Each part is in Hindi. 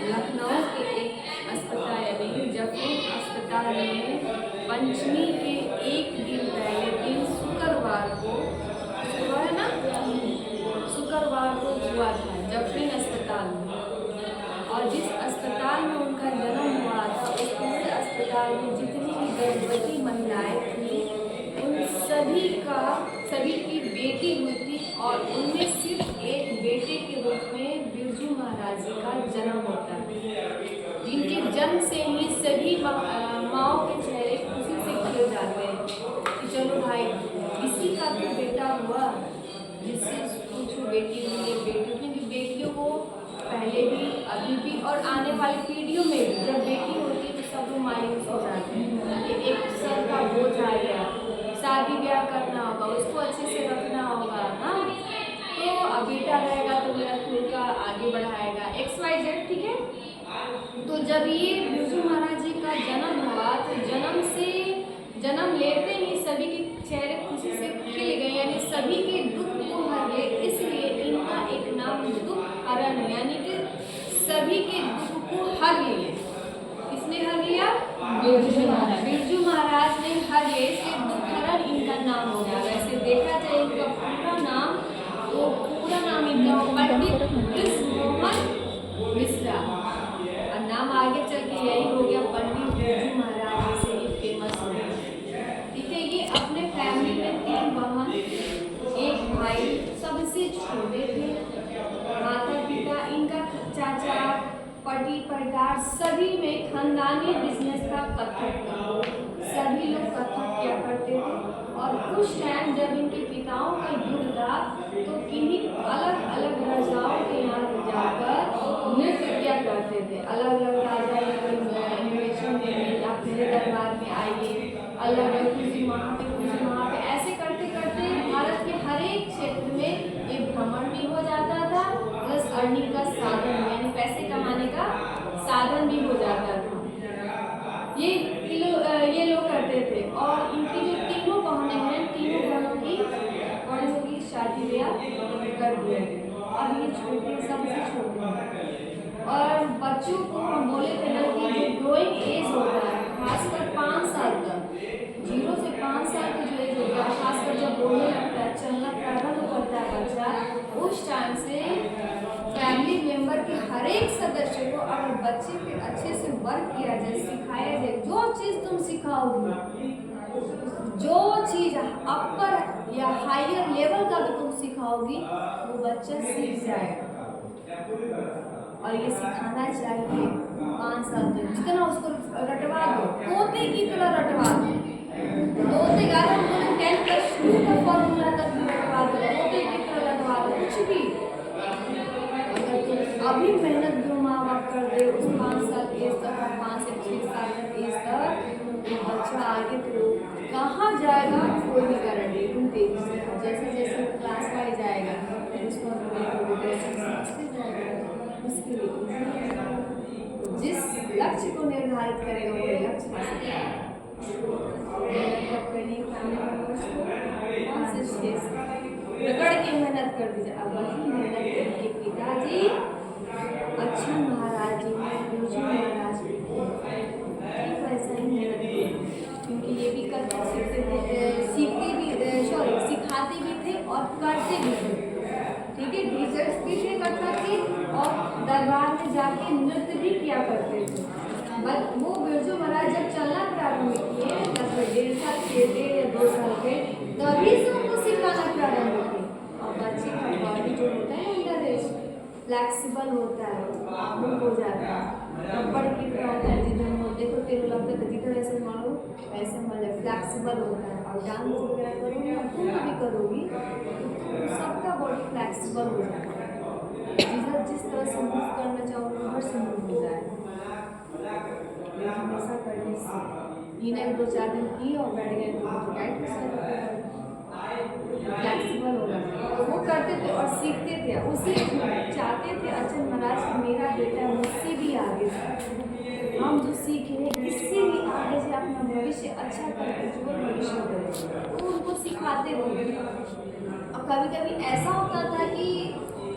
लखनऊ के एक अस्पताल यानी जफरी अस्पताल में पंचमी के एक दिन पहले दिन शुक्रवार को हुआ है ना, शुक्रवार को हुआ था जफरी अस्पताल में। और जिस अस्पताल में उनका जन्म हुआ था उस पूरे अस्पताल में जितनी भी गर्भवती महिलाएं थी उन सभी की बेटी हुई थी और उनमें सिर्फ एक बेटे के रूप में बिरजू महाराज जी का जन्म होता है, जिनके जन्म से ही सभी माँओं के चेहरे खुशी से खिल जाते हैं कि चलो भाई किसी का तो बेटा हुआ, जिससे पूछो बेटी हुई है, बेटियों की बेटियों को पहले भी अभी भी और आने वाली पीढ़ियों में भी जब बेटी होती है तो सब लोग मायूस हो जाते हैं कि एक सर का बोझ आ गया, शादी ब्याह करना होगा, उसको अच्छे से रखना होगा, हाँ तो अब बेटा रहेगा तो मेरा खुद का आगे बढ़ाएगा XYZ, ठीक है। तो जब ये बिरजू महाराज जी का जन्म हुआ तो जन्म लेते ही सभी के चेहरे खुशी से खिल गए, यानी सभी के दुख को हर ले, इसलिए इनका एक नाम दुख हरण है, यानी कि सभी के दुख को हर लिए। किसने हर लिया? बिरजू महाराज ने हर लिए, इसलिए दुख हरण इनका नाम हो गया। वैसे देखा जाए इनका पूरा नाम इनका पंडित कृष्णमोहन मिश्रा, और नाम आगे चल के यही हो गया पंडित बिरजू महाराज से ही फेमस हो गया, ठीक है। ये अपने फैमिली में 3 बहन 1 भाई, सबसे छोटे थे। माता पिता इनका चाचा पति परिवार सभी में खानदानी बिजनेस का कथक था, सभी लोग कथक किया करते थे। और कुछ टाइम जब इनके पिताओं का युद्ध था तो किन्हीं अलग अलग राजाओं के यहाँ जाकर नृत्य किया करते थे। अलग अलग राजा इन्विटेशन देने आप मेरे दरबार में आइए, अलग अलग खुशी वहाँ पे ऐसे करते करते भारत के हर एक क्षेत्र में ये भ्रमण भी हो जाता था, प्लस अर्निंग का साधन यानी पैसे कमाने का साधन भी हो जाता था। ये लोग करते थे। और इनकी जो तीनों बहनें हैं, तीनों बहनों की शादी ब्याह कर दिया गया और ये छोटे सबसे छोटे हैं। और बच्चों को हम बोले थे ना कि जो ग्रोइंग एज होता है खासकर 5 साल तक, 0 से 5 साल का जो एज होता है, खासकर जब बोलने लगता है, चलना प्रारंभ करता है बच्चा, उस टाइम से फैमिली मेंबर के हर एक सदस्य को अगर बच्चे पे अच्छे से वर्क किया जाए, सिखाया जाए, जो चीज़ तुम सिखाओगी, जो चीज़ अपर या हायर लेवल का भी तुम सिखाओगी वो बच्चा सीख जाएगा। और ये सिखाना चाहिए 5 साल तक, जितना उसको रटवा दो, तोते की तरह रटवा दो। तोते का 10+2 का फॉर्मूला तक भी रटवा दो, तोते की तरह रटवा दो, कुछ भी। अगर तुम अभी मेहनत जो माँ बाप कर दे उस 5 साल के एज तक, 5 से 6 साल तक एज तक, वो बच्चा आगे तो कहाँ जाएगा कोई भी गारंटी। तुम तेजी से जैसे जैसे क्लास वाइज जाएगा उसको उसके लिए जिस लक्ष्य को निर्धारित करेगा वो लक्ष्य रगड़ के मेहनत कर दीजिए। अब वही मेहनत करके पिताजी अच्छा महाराज जी ने बिरजू महाराज ऐसा ही मेहनत की, क्योंकि ये भी करते सिखाते भी थे और करते भी थे, ठीक है। टीचर्स भी थे कथक के और दरबार में जाके नृत्य भी किया करते थे। बट वो बिरजू महाराज जब चलना प्रारंभ किए, 1.5 साल के 1.5 या 2 साल के, तभी से उनको सिखाना प्रारंभ किए। और बच्चे का बॉडी जो होता है अंडर एज फ्लैक्सिबल होता है, वो हो जाता है, कपड़ की तरह होता है, जिधर देखो तेरे लगता है जिधर ऐसे मारो ऐसे मतलब फ्लैक्सिबल होता है। और डांस वगैरह करोगी और तुम भी करोगी तो सबका बॉडी फ्लैक्सिबल हो जाता है, जिस तरह से मूव करना चाहोगे हर से मूव हो जाएगा। हमेशा करने से इन्हें 2-4 दिन की और बैठ गए तो टाइट फ्लैक्सिबल होगा, तो वो करते थे और सीखते थे, उसी चाहते थे अच्छा महाराज मेरा बेटा मुझसे भी आगे हम जो सीखे इससे भी आगे से अपना भविष्य अच्छा करके जो भविष्य करें, तो उनको सिखाते थे। और कभी कभी ऐसा होता था कि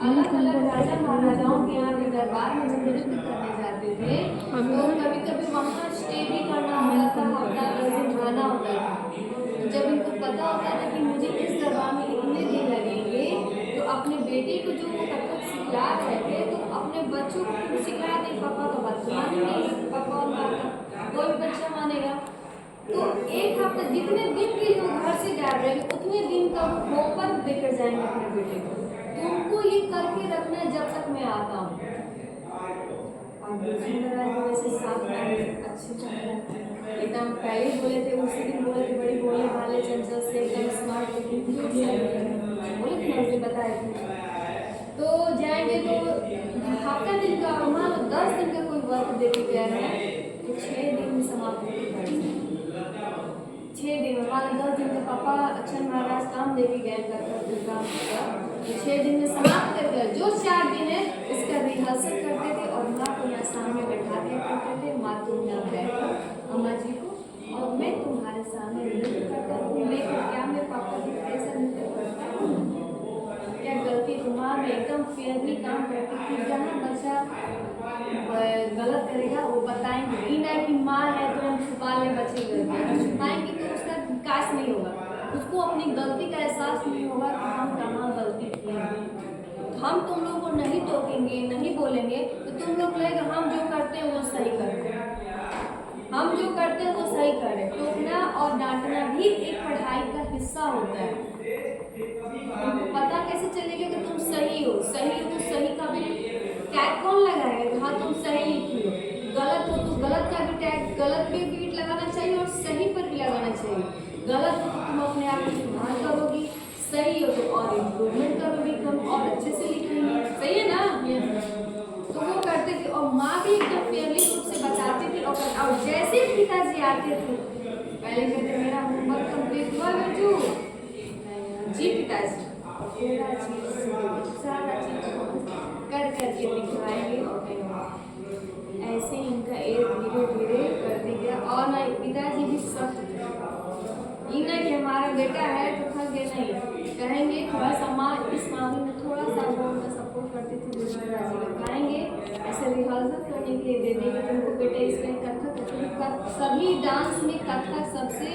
अलग अलग राजा महाराजाओं के यहाँ के दरबार में जब नृत्य करने जाते थे तो कभी कभी वहाँ स्टे भी करना होता था, हफ्ता 10 दिन रहना होता था। तो जब इनको पता होता था कि मुझे इस दरबार में इतने दिन लगेंगे, तो अपने बेटे को जो वो कथक सिखला रहे थे तो अपने बच्चों को सिखला दे। पापा का बात तो मानेंगे, पापा और माँ का कोई बच्चा मानेगा। तो एक हफ्ता जितने दिन के लिए वो घर से जा रहे हैं उतने दिन का वो होमवर्क देकर जाएंगे अपने बेटे को। तुमको ये करके रखना है जब तक मैं आता हूँ। और दूसरी तरह वैसे 7 दिन अच्छे चल रहे हैं। एकदम पहले ही बोले थे, उसी दिन बोले थे बड़ी बोले वाले चंचल से एकदम स्मार्ट बोले थे ना, उसे बताए थे। तो जाएंगे तो हफ्ता दिन का मान लो 10 दिन का कोई वर्क देके गया है तो 6 दिन में समाप्त होगी। 6 दिन में मान लो 10 दिन का पापा अक्षर महाराज काम देके गए काम तो 6 दिन में समाप्त कर गए। जो 4 दिन है उसका रिहर्सल करते थे और माँ को यहाँ सामने बैठा दिया करते थे। माँ तुम यहाँ बैठो अम्मा जी को और मैं तुम्हारे सामने नृत्य करता हूँ। मैं क्या मैं पापा जी कैसा नृत्य करता हूँ, क्या गलती तुम्हारा में एकदम फेयरली काम करती थी। जहाँ बच्चा गलत करेगा वो बताएंगे ही ना कि माँ है तो हम छुपा ले बच्चे करके, छुपाएंगे तो उसका विकास नहीं होगा, उसको अपनी गलती का एहसास नहीं होगा कि हम कहाँ गलती की है। हम तुम लोग को नहीं टोकेंगे नहीं बोलेंगे तो तुम लोग लगेगा हम जो करते हैं वो सही करते हैं, हम जो करते हैं वो सही करें। टोकना और डांटना भी एक पढ़ाई का हिस्सा होता है। तुमको पता कैसे चलेगा कि तुम सही हो तो सही का भी टैग कौन लगाएगा। हाँ तुम सही लिखी हो, गलत हो तो गलत का भी टैग, गलत पे भी लगाना चाहिए और सही पर भी लगाना चाहिए। गलत हो तो तुम अपने आप को सुधार करोगी, सही हो तो और इम्प्रूवमेंट करोगी, तुम और अच्छे से लिखेंगे। सही है ना। तो वो करते थे और माँ भी एकदम फेयरली उससे बताती थी। और जैसे पिताजी आते थे पहले कहते मेरा होमवर्क कंप्लीट हुआ बिरजू, जी पिताजी सारा चीज कर करके दिखवाएंगे। ऐसे ही इनका एक धीरे धीरे करते गया। और ना पिताजी भी सख्त थे, ये ना कि हमारा बेटा है तो थक गए, नहीं कहेंगे थोड़ा सा माँ इस मामले में थोड़ा सा वो सपोर्ट करती थी। बताएंगे ऐसे रिहर्सल करने के लिए दे देंगे तुमको बेटा इसमें कथक, सभी डांस में कथक सबसे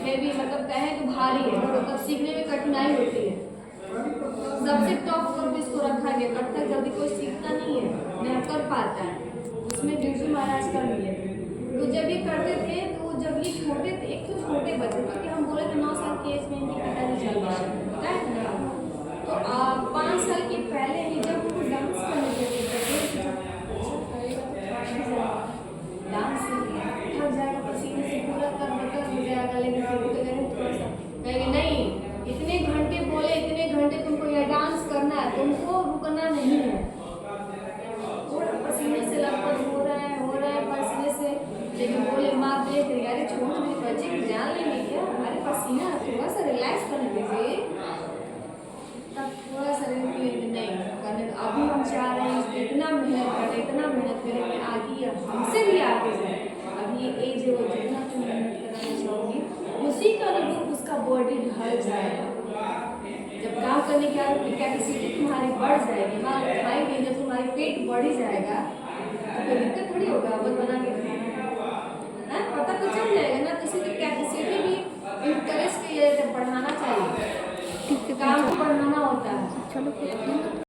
हेवी मतलब कहें तो भारी है, मतलब सीखने में कठिनाई होती है। सबसे टॉप पर इसको रखा गया। कथक जल्दी कोई सीखता नहीं है, नहीं कर पाता है, उसमें बिरजू महाराज कर लिए थे। तो जब ये करते थे तो जब ये छोटे थे, एक तो छोटे बच्चे क्योंकि हम बोले थे 9 साल की एज में इनकी पिताजी चल रहा है तो 5 साल के पहले ही जब उनको डांस करने देते थे डांस थक जाएगा, पसीने से पूरा कर हो जाएगा, लेकिन थोड़ा सा कहेंगे नहीं इतने घंटे बोले, इतने घंटे तुमको यह डांस करना है, तुमको रुकना नहीं है। थोड़ा पसीने से लपट हो रहा है पसीने से, लेकिन बोले माँ देख रही अरे छोटे मेरे बच्चे की जान लेंगे क्या, अरे पसीना थोड़ा सा रिलैक्स करने दीजिए। तब थोड़ा सा नहीं करने, अभी हम चाह रहे हैं इतना मेहनत करें कि आगे हमसे भी आगे जाए। अभी ये एज है वो जितना तुम मेहनत करना चाहोगी उसी का अनुरूप उसका बॉडी ढल जाएगा। जब काम करने की कैपेसिटी तुम्हारी बढ़ जाएगी, मान लो खाएंगे जब तुम्हारी पेट बढ़ ही जाएगा तो कोई दिक्कत थोड़ी होगा बना के खाना, पता तो चल जाएगा ना। किसी की कैपेसिटी भी इंटरेस्ट बढ़ाना चाहिए, काम को बढ़ाना होता है। चलो